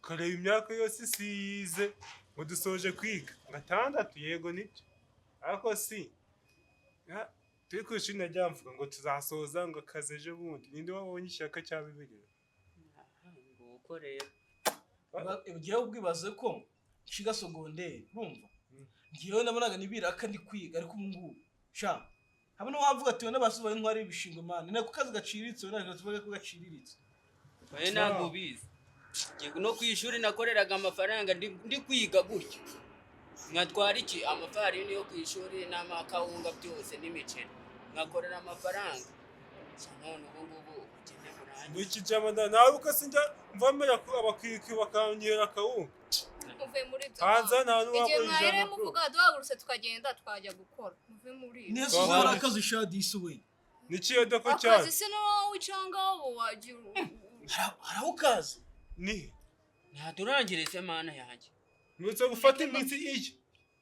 ukareba imyaka yose isize ngo dusoje kwiga 6 yego nibyo ariko si turi ku ishuri najyamvuga ngo tuzasoza ngo akazi ejo bundi ninde wabonye ishyaka cya bibiri nguko rero ugiye ubwibaze ko nshiga sogonderi bumva ngiyeho nabonaga nibiraka ndi kwiga ariko ubu sha habe no wavuga ati wenda basubaye ntwari ibishingo man nako kazi gaciriritse wenda tuvuge ko gaciriritse we ntabwo bizi no kwishuri nakoreraga amafaranga ndi kwiga gutyo nkatwara iki amafarini yo kwishuri n'amakawunga byose n'imiceri ngakorera amafaranga none ubu ugende kurangira iki jamanda nawe ukasinja mvamera ko abakwiki bakanyera akawunga muve muri byo hanza nta igihe mwahere muvuga duhagurutse tukagenda twajya gukora muve muri neza uzara akazi shadisi we niciye dako cyane akazi se no wicanga wo wagira haraho kazi ni ntaturangiretse mana yanjye nutse gufata iminsi iki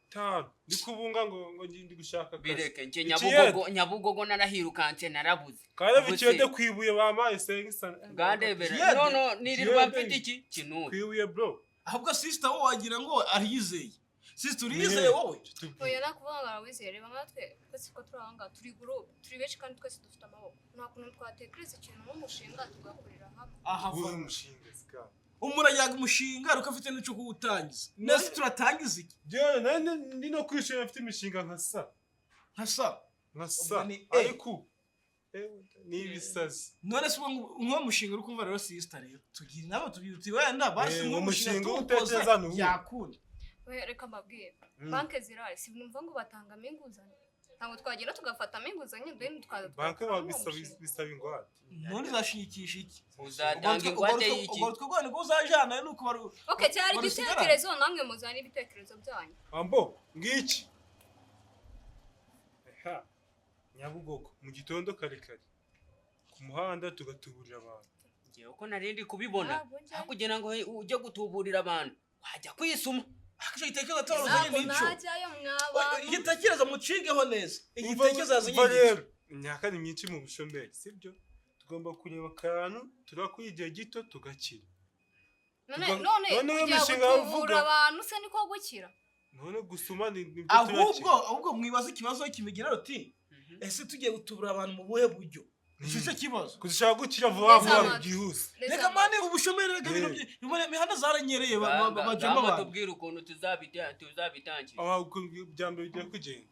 tano ndikubunga ngo ndi gushaka bireke nje nyabugogo narahirukanse narabuze kandi biciyede kwibuye bamaye sengisa gandebera no nirirwa mfite iki kintu kwibuye bro ahubwo sister wo wagira ngo ariyizeye sister uriyizeye wowe oya nakuvanga wizere bamatwe twese ko turanga turi group turi benshi kandi twese dufite amaboko nta kuntu twatekereza ikintu nk'umushinga tugakorera hamwe aha umushinga ska umurayaga umushinga ariko afite n'icyo kuwutangiza nese turatangiza iki je ndi no kwishira afite imishinga nkasa ariko ni ibisazi none se umwe mushinga uri kumva rero sister rero tugira nabo tubyuti wenda basi umwe mushinga utekereza n'ubu yakunda reka mbabwire banke zirari si numva ngo batanga inguzanyo ntabwo twagenda tugafatamo inguzanyo ndende twaza banke bisaba ingwate none zashikisha iki uzatanga ingwate y'iki ubwo twagone ko uzajana nuko bari okay cyari igitekerezo namwe muzana ibitekerezo byanyu ambo ngiki Nyabugogo mu gitondo kare ku muhanda tugatuburira abantu ngiye uko narindi kubibona kugira ngo ujye gutuburira abantu wajya kwisuma akisho gitekerezo atoroze nico igitekerezo mucigeho neza igitekerezo azanye imyaka ni myinshi mu bushomeri sibyo tugomba kureba akantu turakwigiye gito tugakira none umushinga uvuga abantu se niko gukira none gusuma ni ahubwo mwibaza ikibazo kimigira ruti ese tugiye gutubura abantu mu buhe buryo nicyo kibazo kuzishaka gukira vuba byihuse reka mane ubushomeri reka ibintu mihanda zaranyereye bajama abantu tubwira ukuntu tuzabitangira ahubwo byambere bigiye kugenda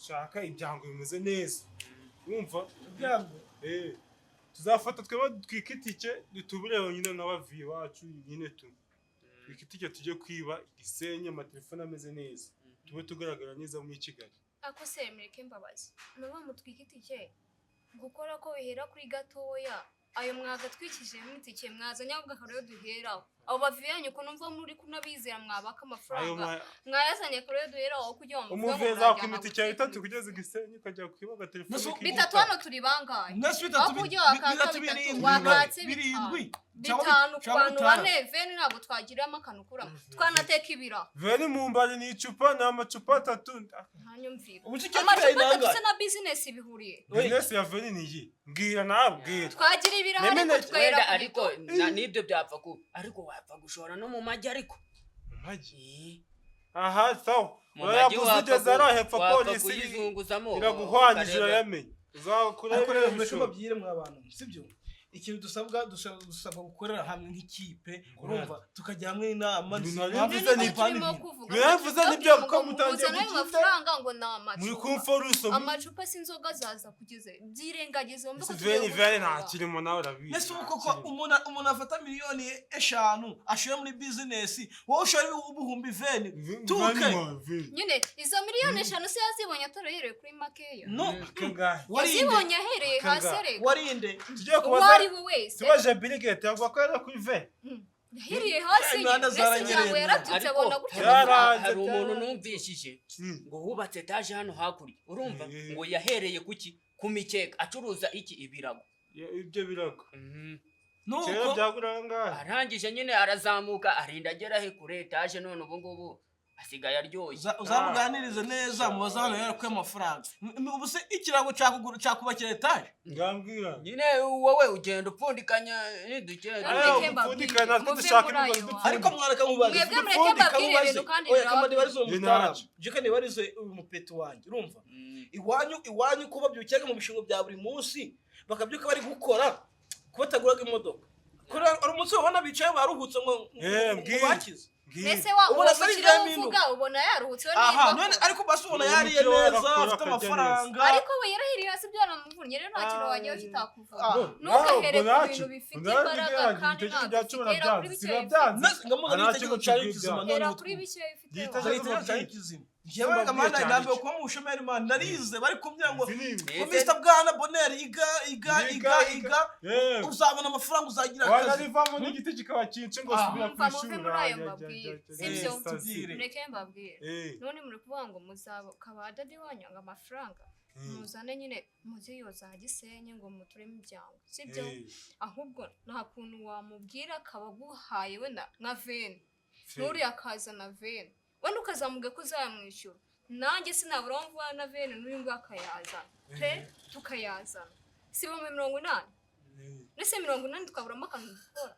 shaka ibyango bimeze neza wumva ibyango tuzafata tweba twikitike dutubure nyine n'abavi wacu nyine twikitike tujye kwiba igisenye amatelefone ameze neza tube tugaragara neza muri Kigali ako semereke mbabazi naba mutwikitike gukora ko bihera kuri gatoya ayo mwaga twikije imitike mwazanya ahubwo akarero duheraho abo baviyanyu ko numva muri kunabizera mwabaka amafaranga mwayazanye akarero duheraho kugira ngo umuveza ku imitike 3 kugeza igisenyi ukajya kwiba telefone bitatu hano turi bangaye bitatu birindwi bitanu ku bantu bane veni ntabwo twagiramo akantu kuramo twanateka ibira veni mu mbari ni icupa ni amacupa 3 ntanyumvira amacupa 3 se na business bihuriye business ya veni ni iyi mbwira nabwira twagira ibira ariko twera ariko nibyo byapfa ku ariko wapfa gushora no mu majyi ariko majyi aha sawa urayakuzigeza arahepfa polisi iraguhwanyije urayamenye uzakureba ibishoma byire mwabantu sibyo ikintu dusabwa gukorera hamwe nk'ikipe urumva tukajya hamwe inama ntibivuze n'ibyo ko mutangiye amafaranga ngo namacu muri kumforuso amacupa sinzoga zaza kugeze byirengagize mvuga veni nta kirimo nawe urabizi nese uko umuntu afata miliyoni 5 ashira muri business wowe ushari ubuhumbi veni tuke nyine izo miliyoni 5 se yazibonye atorohereye kuri makeya no yazibonye ahereye hasi ariko warinde tugiye kubaza wese tubaje birigete yavuga ko ari kuri veni hiriye hasi nyango yaratutse abona gutya hari umuntu numvishije ngo hubatse etaje hano hakurya urumva ngo yahereye kuki ku mikeka acuruza iki ibirago ibyo birago nuko byaguranga arangije nyine arazamuka arinda agera he kure etaje none ubu ngubu asigaye aryoshye uzamuganirize neza mubaza hano yarakuye amafaranga ubu se ikirango cyakubakira etaje ngambwira nyine wowe ugenda upfundikanya upfundikanya dushaka ariko mwareka mubaze kamadi barizo mutara jika ni barize umupeti wanjye urumva iwanyu ko babyukiyaga mu bishingo bya buri munsi bakabyuka bari gukora kubataguraga imodoka ari umunsi babona bicaye baruhutse ngo bakize mbese ubona uvuga ubona yaruhutse none ariko basi ubona yariye neza afite amafaranga ariko we yarahiriye hasi byanamuvunnye rero nta kintu wajyaho kitakuvuga ntugahere ku bintu bifite imbaraga kandi ntabwo kuri bike ngamuga n'igitego cyari kizima none kuri bike bifite Jewe kamanda ndambe ko mu bushomeri man narize bari kumvira ngo Mr Bwana Bonner iga uzabona amafaranga uzagira akazi wanarivamo n'igiti kikaba cince ngo subira kwishura sibyo mureke mbabwire none muri kuvuga ngo muzaba kabadadi wanyanga amafaranga muzane nyine muziyo za Gisenyi ngo mutureme ibyango sibyo ahubwo nta kuntu wamubwira akabaguhaye wenda nka veni nuri akazana veni wenda ukazamuge ko uzamwishyura nanjye sinabura mvuga na vene n'uyu ngo akayaza pe tukayazana si bo 80 nese 80 tukaburamo akantu dukora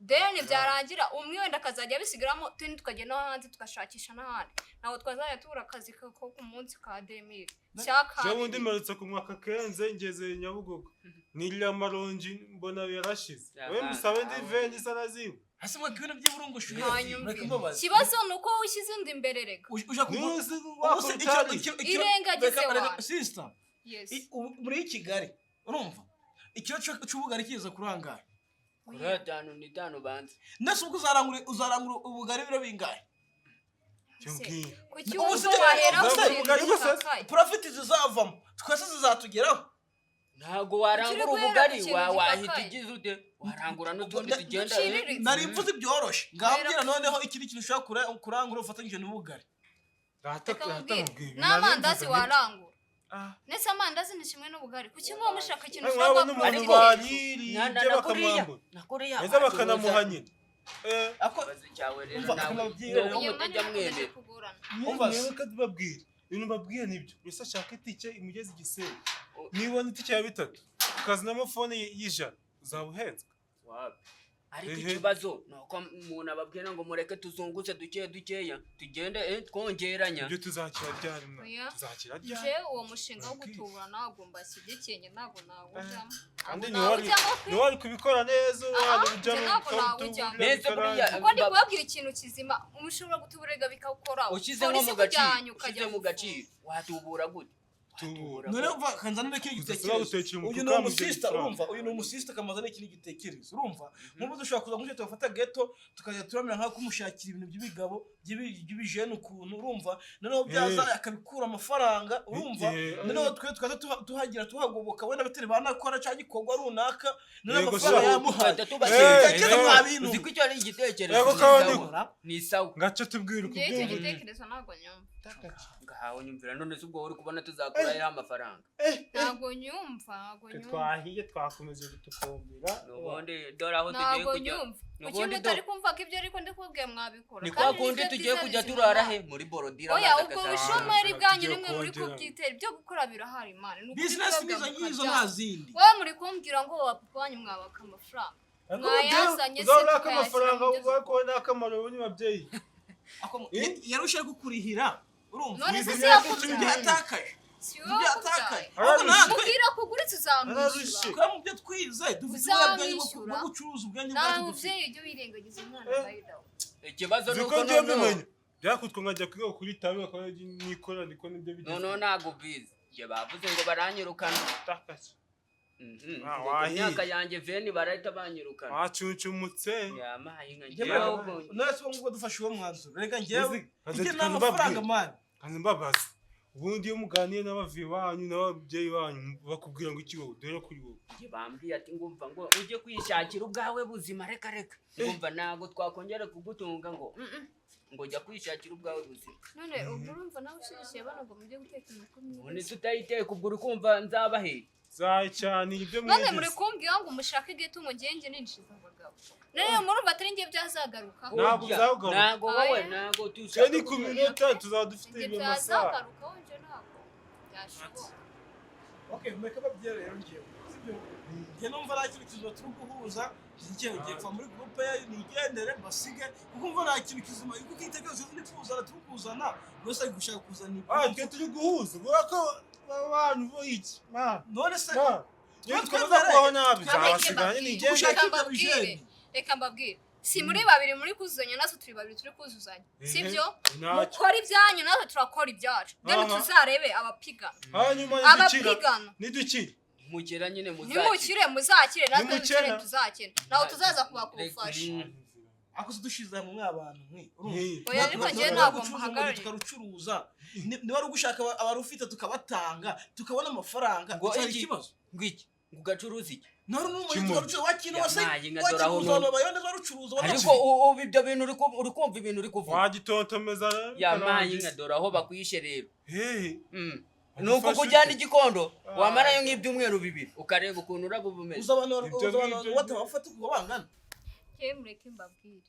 deni byarangira umwe wenda akazajya bisigaramo tundi tukagenda hanze tukashakisha n'ahandi naho twazajya tubura akazi ko ku munsi ka 2000 cyaka je wundi merutse ku mwaka kenze ngeze Nyabugogo nirya maronji mbona yarashize we musabe ndi vene saraziwe Hasimwe kwino by'burungushu kibazo nuko ushyize indi imbere reka uja irengagize wa sister muri Kigali urumva icyo cy'ubugari kiza kurangara kuratano ni tano banze nase ubwo uzarangura ubugari biro bingahe kuki wahera profit zizavamo twese zizatugeraho ntago warangura ubugari wahita igize ute warangura n'utundi tugenda nari mvuze byoroshe ngambwira noneho ikindi kintu ushaka kurangura ufatanyije n'ubugari n'amandazi warangura nese amandazi ni kimwe n'ubugari kuki ngo mushaka ikintu ushaka kurangura nakuriya eza bakanamuhanyira ako cyawe rero nawe utajya mwemera umva kadubabwira ibintu babwiye nibyo wese ashaka itike imugeze Gisenyi nibona itike ya 3 ukazinamo phone y'ijana uzabuhenzwe ariko ikibazo nuko umuntu ababwira ngo mureke tuzunguze dukeya tugende twongeranya ibyo tuzakira ryari tuzakira ryari je uwo mushinga wo gutubura nagomba sigikenye ntabwo nawujamo kandi ni wari kubikora neza wari ujamo neza buriya kuko ndi kubabwira ikintu kizima umushobora gutuburega bikawukora ukize mu gaciro watubura gute none umva kanzanire kiri gitekerezo uyu ni umusista urumva uyu ni umusista kamazana ikindi gitekerezo urumva nk'ubu dushobora kuza ngo tufata ghetto tukajya turamira nka kumushakira ibintu by'ibigabo by'ibijene ukuntu urumva noneho byaza akabikura amafaranga urumva noneho twaza tuhagira tuhagoboka wenda bateri banakora cyangwa gikorwa runaka noneho amafaranga yamuhata tubashije mwa bintu uziko icyo ari igitekerezo ni sawa ngace tubwira uko igitekerezo ntago nyumva ngaho nyumvira none se ubwo uri kubona tuzakura ya amafaranga ntago nyumva twahiye twakomeje gutukumbira nubundi dora aho tugiye kujya nubundi utari kumva ko ibyo ariko ndikubwiye mwabikora ni kwa kundi tugiye kujya turara he muri borodira oya ubwo bishomeri bwanyu nimwe muri kubyitera ibyo gukora birahari imana business nizo nazindi wowe muri kumbwira ngo wapapanye mwabaka amafaranga mwayazanye se uzabaka amafaranga ubakona akamaro bunyi babyeyi yarushaje kukurihira urumva none se yakubye atakaje byatakaye mubwira kugura tuzamwishyura kwa mu byo twize dufite ubwenge bwo gucuruza ubwenge bwacu dufite ibyo birengagiza umwana bayidaho ikibazo nuko none byakutwa nkajya kwiga kuri tabi bakora nikora niko nibyo bigeze no ntago bize je bavuze ngo baranyirukana takaje imyaka yanjye veni barahita banyirukana wacuncumutse yamaye nka njyewe nase ngo dufashe uwo mwanzuro reka njyewe iki n'amafaranga man kandi mbabaza ubundi iyo muganiye n'abavuye banyu n'ababyeyi banyu bakubwira ngo iki wowe dore kuri wowe bambwiye ati ngumva ngo ujye kwishakira ubwawe buzima reka ngumva nago twakongera kugutunga ngo jya kwishakira ubwawe buzima none urumva nawe ushishije bana ngo mujye guteka imikumi none tutayiteka ubwo uri kumva nzabahe zacana ibyo none muri mwigeze kumbwira ngo umushake gito umugenge ninjiza abagabo rero murumva atari ngiye byazagaruka ntabwo uzagaruka ntabwo wowe Oya. ntabwo twe tushaka ni ku minota tuzaba dufite ngiye ibyo masaha byazagaruka wonje ntabwo byashoboka okay mureke babyere rero ngewe sibyo njye numva nta kintu kizima turi guhuza njye ugiye kuva muri groupe ya nigendere basige kuko umva nta kintu kizima yuko ukitekereza uzi kuzana turi kuzana wese ari gushaka kuzana twe turi guhuza kubera ko abantu bo iki none se iyo twamaze kubaho nabi zabasiganye nigende reka mbabwire si muri babiri muri kuzuzanya natwe turi babiri turi kuzuzanya sibyo mukora ibyanyu natwe turakora ibyacu then tuzarebe abapigana hanyuma abapigana nidukire mukira nyine nimukire muzakire natwe dukire tuzakire naho tuzaza kubakufasha ako dushize mu mwabantu oya ariko njye ntabwo muhagarariye tukarucuruza niba ari ugushaka abarufite tukabatanga tukabona amafaranga cyari ikibazo ngiki ugacuruza iki nari n'umucuruzi wakintu wase wakintu bayonde barucuruza ariko ubu ibyo bintu uri kumva ibintu uri kuvuga wagitotomeza yamaye nkadora aho bakwishe rero hey nuko kujyana igikondo wamarayo nk'ibyumweru bibiri ukareba ukuntu urabumeze uzabantu batabafata uko bangana yewe mureke mbabwire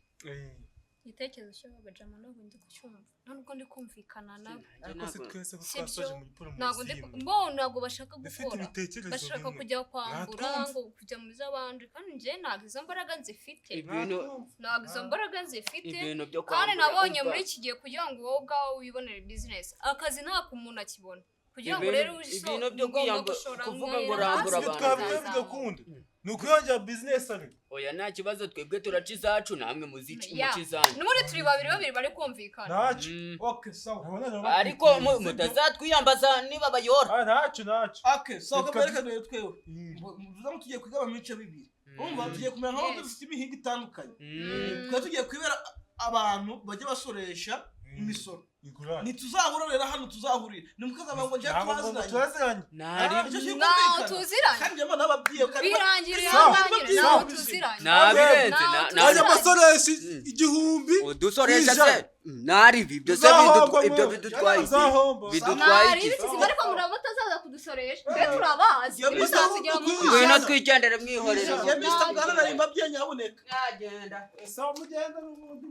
igitekerezo cy'abajama ntabwo ndi kucyumva ntabwo ndi kumvikana nabo ariko se twese ko twasoje muri poromosiyo ntabwo bashaka gukora bashaka kujya kwambura ngo kujya mu z'abandi kandi njye ntabwo izo mbaraga nzifite ntabwo izo mbaraga nzifite kandi nabonye muri iki gihe kugira ngo wowe ubwawe wibonere bizinesi akazi nta umuntu akibona kugira ngo rero ibintu byo kuvuga ngo rambura abantu bigakunda ni ukuyongera bizinesi ari oya nta kibazo twebwe turaca izacu namwe muziki muca izanyu n'ubundi turi babiri bari kumvikana ntacyo okay sawa ariko mutazatwiyambaza niba bayora ntacyo okay sawa kaberekane twewe mvuze tugiye kwigaba mu bice bibiri umva tugiye kumera nkaho dufite imihinga itandukanye twari tugiye kwibera abantu bajya basoresha imisoro ntituzahura rero hano tuzahurira ni mukaza ngo njye turaziranye ntaho tuziranye kandi njye nababwiye birangiriye ntaho tuziranye nabirenze najya amasoreshi igihumbi udusoresha se nari ibyo se bidutwaye iki ariko muraba mutazaza kudusoresha twe turabazi bizasigira mu ngwino twigendere mwihorere Mr. Bwana nari mbabwiye nyabuneka nagenda sawa mugenda n'ubundi